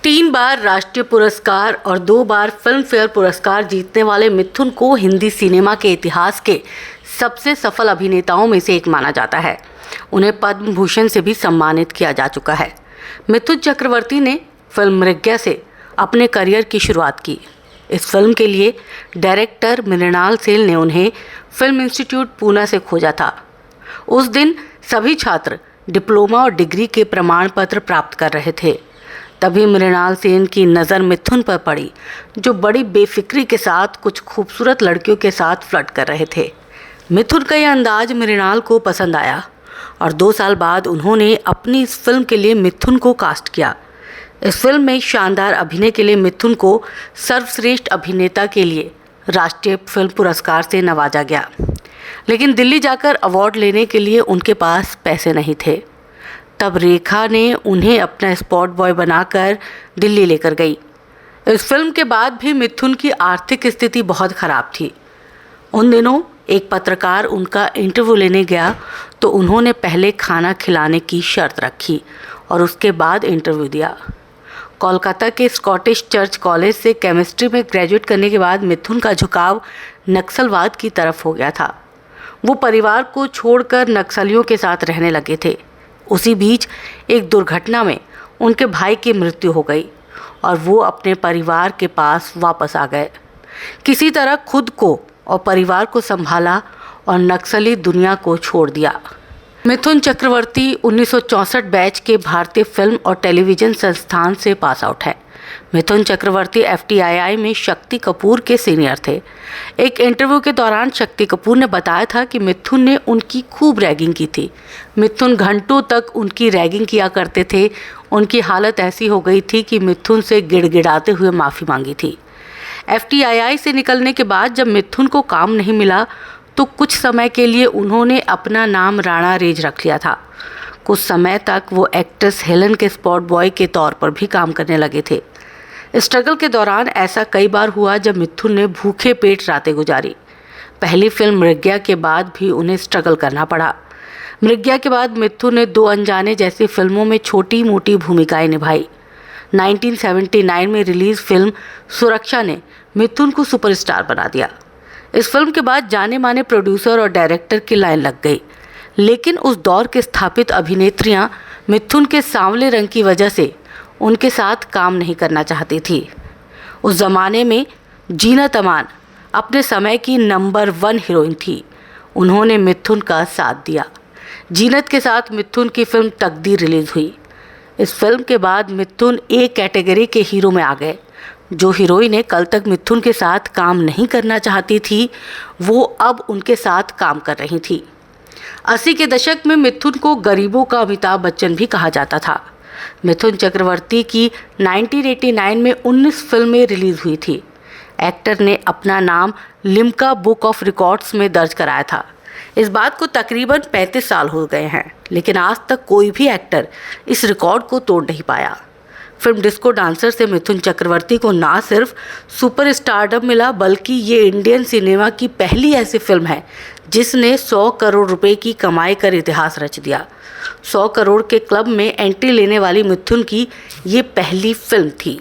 3 बार राष्ट्रीय पुरस्कार और 2 बार फिल्म फेयर पुरस्कार जीतने वाले मिथुन को हिंदी सिनेमा के इतिहास के सबसे सफल अभिनेताओं में से एक माना जाता है। उन्हें पद्म भूषण से भी सम्मानित किया जा चुका है। मिथुन चक्रवर्ती ने फिल्म मृग्या से अपने करियर की शुरुआत की। इस फिल्म के लिए डायरेक्टर मृणाल सेन ने उन्हें फिल्म इंस्टीट्यूट पूना से खोजा था। उस दिन सभी छात्र डिप्लोमा और डिग्री के प्रमाण पत्र प्राप्त कर रहे थे। तभी मृणाल सेन की नज़र मिथुन पर पड़ी, जो बड़ी बेफिक्री के साथ कुछ खूबसूरत लड़कियों के साथ फ्लर्ट कर रहे थे। मिथुन का यह अंदाज मृणाल को पसंद आया और 2 साल बाद उन्होंने अपनी इस फिल्म के लिए मिथुन को कास्ट किया। इस फिल्म में शानदार अभिनय के लिए मिथुन को सर्वश्रेष्ठ अभिनेता के लिए राष्ट्रीय फिल्म पुरस्कार से नवाजा गया। लेकिन दिल्ली जाकर अवार्ड लेने के लिए उनके पास पैसे नहीं थे। तब रेखा ने उन्हें अपना स्पॉट बॉय बनाकर दिल्ली लेकर गई। इस फिल्म के बाद भी मिथुन की आर्थिक स्थिति बहुत ख़राब थी। उन दिनों एक पत्रकार उनका इंटरव्यू लेने गया तो उन्होंने पहले खाना खिलाने की शर्त रखी और उसके बाद इंटरव्यू दिया। कोलकाता के स्कॉटिश चर्च कॉलेज से केमिस्ट्री में ग्रेजुएट करने के बाद मिथुन का झुकाव नक्सलवाद की तरफ हो गया था। वो परिवार को छोड़कर नक्सलियों के साथ रहने लगे थे। उसी बीच एक दुर्घटना में उनके भाई की मृत्यु हो गई और वो अपने परिवार के पास वापस आ गए। किसी तरह खुद को और परिवार को संभाला और नक्सली दुनिया को छोड़ दिया। मिथुन चक्रवर्ती 1964 बैच के भारतीय फिल्म और टेलीविज़न संस्थान से पास आउट है। मिथुन चक्रवर्ती FTII में शक्ति कपूर के सीनियर थे। एक इंटरव्यू के दौरान शक्ति कपूर ने बताया था कि मिथुन ने उनकी खूब रैगिंग की थी। मिथुन घंटों तक उनकी रैगिंग किया करते थे। उनकी हालत ऐसी हो गई थी कि मिथुन से गिड़गिड़ाते हुए माफ़ी मांगी थी। FTII से निकलने के बाद जब मिथुन को काम नहीं मिला तो कुछ समय के लिए उन्होंने अपना नाम राणा रेज रख लिया था। कुछ समय तक वो एक्ट्रेस हेलन के स्पॉट बॉय के तौर पर भी काम करने लगे थे। स्ट्रगल के दौरान ऐसा कई बार हुआ जब मिथुन ने भूखे पेट रातें गुजारी। पहली फिल्म मृग्या के बाद भी उन्हें स्ट्रगल करना पड़ा। मृग्या के बाद मिथुन ने 2 अनजाने जैसी फिल्मों में छोटी मोटी भूमिकाएं निभाई। 1979 में रिलीज फिल्म सुरक्षा ने मिथुन को सुपरस्टार बना दिया। इस फिल्म के बाद जाने माने प्रोड्यूसर और डायरेक्टर की लाइन लग गई। लेकिन उस दौर के स्थापित अभिनेत्रियां मिथुन के सांवले रंग की वजह से उनके साथ काम नहीं करना चाहती थी। उस ज़माने में जीनत अमान अपने समय की नंबर 1 हीरोइन थी। उन्होंने मिथुन का साथ दिया। जीनत के साथ मिथुन की फिल्म तकदीर रिलीज़ हुई। इस फिल्म के बाद मिथुन A कैटेगरी के हीरो में आ गए। जो हीरोइनें कल तक मिथुन के साथ काम नहीं करना चाहती थी, वो अब उनके साथ काम कर रही थी। 80 के दशक में मिथुन को गरीबों का अमिताभ बच्चन भी कहा जाता था। मिथुन चक्रवर्ती की 1989 में 19 फिल्में रिलीज़ हुई थी। एक्टर ने अपना नाम लिम्का बुक ऑफ रिकॉर्ड्स में दर्ज कराया था। इस बात को तकरीबन 35 साल हो गए हैं, लेकिन आज तक कोई भी एक्टर इस रिकॉर्ड को तोड़ नहीं पाया। फिल्म डिस्को डांसर से मिथुन चक्रवर्ती को ना सिर्फ सुपर स्टारडम मिला, बल्कि ये इंडियन सिनेमा की पहली ऐसी फिल्म है जिसने 100 करोड़ रुपए की कमाई कर इतिहास रच दिया। 100 करोड़ के क्लब में एंट्री लेने वाली मिथुन की ये पहली फिल्म थी।